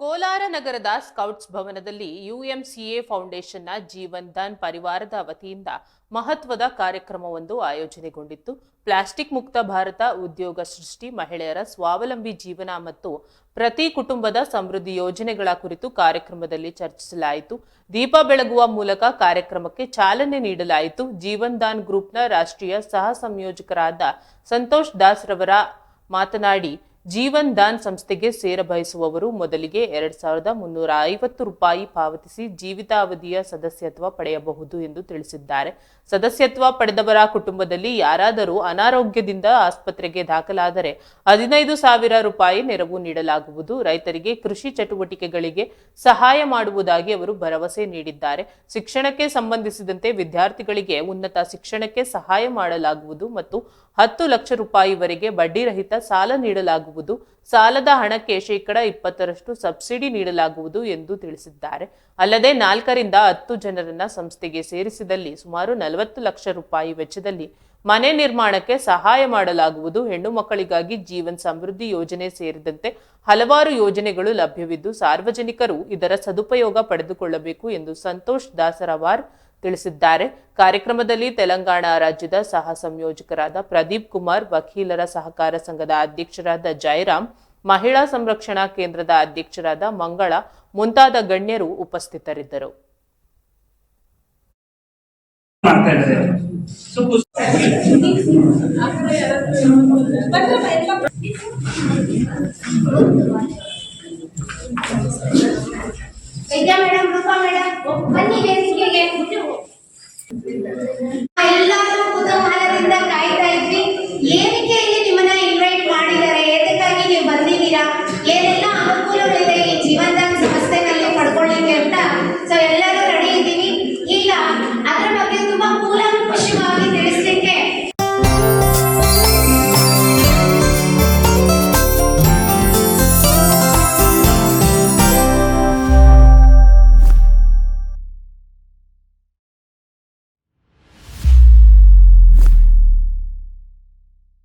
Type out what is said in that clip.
ಕೋಲಾರ ನಗರದ ಸ್ಕೌಟ್ಸ್ ಭವನದಲ್ಲಿ ಯುಎಂಸಿಎ ಫೌಂಡೇಶನ್ನ ಜೀವನ್ ದಾನ್ ಪರಿವಾರದ ವತಿಯಿಂದ ಮಹತ್ವದ ಕಾರ್ಯಕ್ರಮವೊಂದು ಆಯೋಜನೆಗೊಂಡಿತ್ತು. ಪ್ಲಾಸ್ಟಿಕ್ ಮುಕ್ತ ಭಾರತ, ಉದ್ಯೋಗ ಸೃಷ್ಟಿ, ಮಹಿಳೆಯರ ಸ್ವಾವಲಂಬಿ ಜೀವನ ಮತ್ತು ಪ್ರತಿ ಕುಟುಂಬದ ಸಮೃದ್ಧಿ ಯೋಜನೆಗಳ ಕುರಿತು ಕಾರ್ಯಕ್ರಮದಲ್ಲಿ ಚರ್ಚಿಸಲಾಯಿತು. ದೀಪ ಬೆಳಗುವ ಮೂಲಕ ಕಾರ್ಯಕ್ರಮಕ್ಕೆ ಚಾಲನೆ ನೀಡಲಾಯಿತು. ಜೀವನ್ ದಾನ್ ಗ್ರೂಪ್ನ ರಾಷ್ಟ್ರೀಯ ಸಹ ಸಂಯೋಜಕರಾದ ಸಂತೋಷ್ ದಾಸ್ ರವರ ಮಾತನಾಡಿ, ಜೀವನ್ ದಾನ್ ಸಂಸ್ಥೆಗೆ ಸೇರಬಯಸುವವರು ಮೊದಲಿಗೆ 2350 ರೂಪಾಯಿ ಪಾವತಿಸಿ ಜೀವಿತಾವಧಿಯ ಸದಸ್ಯತ್ವ ಪಡೆಯಬಹುದು ಎಂದು ತಿಳಿಸಿದ್ದಾರೆ. ಸದಸ್ಯತ್ವ ಪಡೆದವರ ಕುಟುಂಬದಲ್ಲಿ ಯಾರಾದರೂ ಅನಾರೋಗ್ಯದಿಂದ ಆಸ್ಪತ್ರೆಗೆ ದಾಖಲಾದರೆ 15,000 ರೂಪಾಯಿ ನೆರವು ನೀಡಲಾಗುವುದು. ರೈತರಿಗೆ ಕೃಷಿ ಚಟುವಟಿಕೆಗಳಿಗೆ ಸಹಾಯ ಮಾಡುವುದಾಗಿ ಅವರು ಭರವಸೆ ನೀಡಿದ್ದಾರೆ. ಶಿಕ್ಷಣಕ್ಕೆ ಸಂಬಂಧಿಸಿದಂತೆ ವಿದ್ಯಾರ್ಥಿಗಳಿಗೆ ಉನ್ನತ ಶಿಕ್ಷಣಕ್ಕೆ ಸಹಾಯ ಮಾಡಲಾಗುವುದು ಮತ್ತು 10 ಲಕ್ಷ ರೂಪಾಯಿವರೆಗೆ ಬಡ್ಡಿರಹಿತ ಸಾಲ ನೀಡಲಾಗುವುದು. ಸಾಲದ ಹಣಕ್ಕೆ 20% ಸಬ್ಸಿಡಿ ನೀಡಲಾಗುವುದು ಎಂದು ತಿಳಿಸಿದ್ದಾರೆ. ಅಲ್ಲದೆ 4 ರಿಂದ 10 ಜನರನ್ನ ಸಂಸ್ಥೆಗೆ ಸೇರಿಸಿದಲ್ಲಿ ಸುಮಾರು 40 ಲಕ್ಷ ರೂಪಾಯಿ ವೆಚ್ಚದಲ್ಲಿ ಮನೆ ನಿರ್ಮಾಣಕ್ಕೆ ಸಹಾಯ ಮಾಡಲಾಗುವುದು. ಹೆಣ್ಣು ಮಕ್ಕಳಿಗಾಗಿ ಜೀವನ್ ಸಮೃದ್ಧಿ ಯೋಜನೆ ಸೇರಿದಂತೆ ಹಲವಾರು ಯೋಜನೆಗಳು ಲಭ್ಯವಿದ್ದು ಸಾರ್ವಜನಿಕರು ಇದರ ಸದುಪಯೋಗ ಪಡೆದುಕೊಳ್ಳಬೇಕು ಎಂದು ಸಂತೋಷ್ ದಾಸರವಾರ್ ತಿಳಿಸಿದ್ದಾರೆ. ಕಾರ್ಯಕ್ರಮದಲ್ಲಿ ತೆಲಂಗಾಣ ರಾಜ್ಯದ ಸಹ ಸಂಯೋಜಕರಾದ ಪ್ರದೀಪ್ ಕುಮಾರ್, ವಕೀಲರ ಸಹಕಾರ ಸಂಘದ ಅಧ್ಯಕ್ಷರಾದ ಜಯರಾಮ್, ಮಹಿಳಾ ಸಂರಕ್ಷಣಾ ಕೇಂದ್ರದ ಅಧ್ಯಕ್ಷರಾದ ಮಂಗಳ ಮುಂತಾದ ಗಣ್ಯರು ಉಪಸ್ಥಿತರಿದ್ದರು. ವಿದ್ಯಾ ಮೇಡಮ್, ರೂಪಾ ಮೇಡಮ್, ಬನ್ನಿ ವೇದಿಕೆಗೆ.